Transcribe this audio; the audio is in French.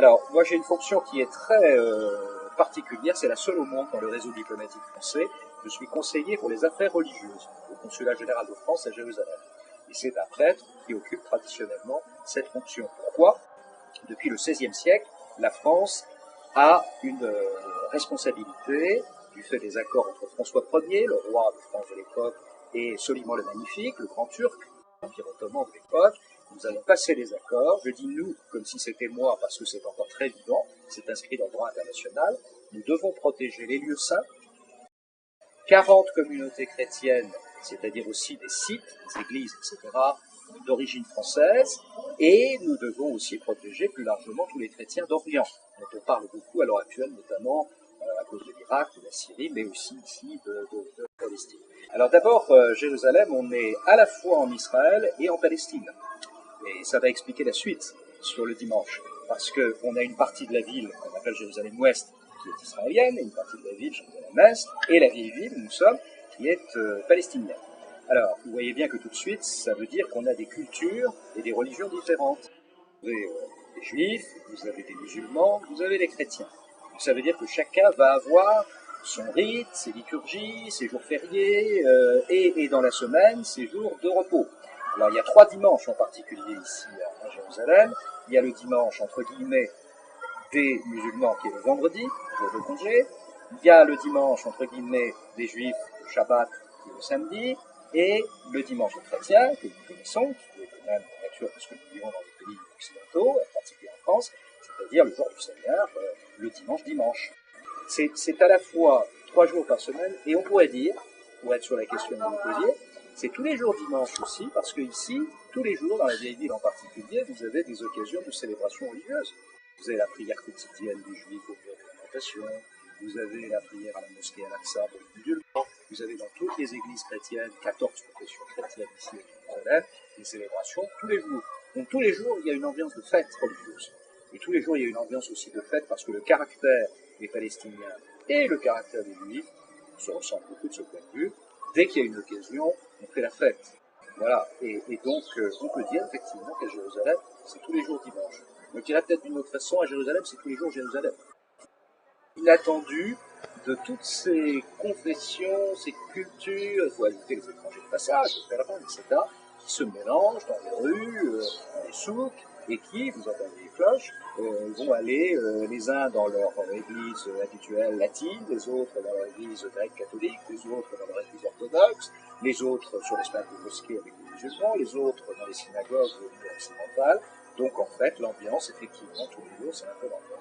Alors, moi j'ai une fonction qui est très particulière, c'est la seule au monde dans le réseau diplomatique français. Je suis conseiller pour les affaires religieuses au Consulat général de France à Jérusalem. Et c'est un prêtre qui occupe traditionnellement cette fonction. Pourquoi? Depuis le XVIe siècle, la France a une responsabilité, du fait des accords entre François Ier, le roi de France de l'époque, et Soliman le Magnifique, le grand Turc, l'Empire ottoman de l'époque. Nous allons passer les accords. Je dis nous, comme si c'était moi, parce que c'est encore très vivant, c'est inscrit dans le droit international. Nous devons protéger les lieux saints, 40 communautés chrétiennes, c'est-à-dire aussi des sites, des églises, etc., d'origine française, et nous devons aussi protéger plus largement tous les chrétiens d'Orient, dont on parle beaucoup à l'heure actuelle, notamment à cause de l'Irak, de la Syrie, mais aussi ici de Palestine. Alors d'abord, Jérusalem, on est à la fois en Israël et en Palestine. Et ça va expliquer la suite sur le dimanche, parce qu'on a une partie de la ville qu'on appelle Jérusalem-Ouest, qui est israélienne, et une partie de la ville, Jérusalem-Est, et la vieille ville où nous sommes, qui est palestinienne. Alors, vous voyez bien que tout de suite, ça veut dire qu'on a des cultures et des religions différentes. Vous avez des juifs, vous avez des musulmans, vous avez des chrétiens. Donc, ça veut dire que chacun va avoir son rite, ses liturgies, ses jours fériés, et dans la semaine, ses jours de repos. Alors, il y a 3 dimanches en particulier ici à Jérusalem. Il y a le dimanche, entre guillemets, des musulmans, qui est le vendredi, jour de congé. Il y a le dimanche, entre guillemets, des juifs, le Shabbat, qui est le samedi. Et le dimanche des chrétiens, que nous connaissons, qui est quand même en nature de ce que nous vivons dans les pays occidentaux, en particulier en France, c'est-à-dire le jour du Seigneur, le dimanche. C'est à la fois 3 jours par semaine, et on pourrait dire, pour être sur la question que vous posiez, c'est tous les jours dimanche aussi, parce que ici, tous les jours, dans la vieille ville en particulier, vous avez des occasions de célébration religieuse. Vous avez la prière quotidienne des Juifs au jour de l'Alimentation, vous avez la prière à la mosquée Al-Aqsa pour les musulmans, vous avez dans toutes les églises chrétiennes, 14 confessions chrétiennes ici à Jérusalem, des célébrations tous les jours. Donc tous les jours, il y a une ambiance de fête religieuse. Et tous les jours, il y a une ambiance aussi de fête parce que le caractère des Palestiniens et le caractère des Juifs se ressemblent beaucoup de ce point de vue. Dès qu'il y a une occasion, on fait la fête. Voilà. Et donc, on peut dire effectivement qu'à Jérusalem, c'est tous les jours dimanche. On dirait peut-être d'une autre façon, à Jérusalem, c'est tous les jours Jérusalem. Inattendu de toutes ces confessions, ces cultures, il faut ajouter les étrangers de passage, les pèlerins, etc., qui se mélangent dans les rues, dans les souks, et qui, vous entendez les cloches, vont aller les uns dans leur église habituelle latine, les autres dans leur église grecque catholique, les autres dans leur église orthodoxe, les autres sur l'espace des mosquées avec les musulmans, les autres dans les synagogues occidentales. Donc en fait, l'ambiance, effectivement, tous les jours, c'est un peu l'ambiance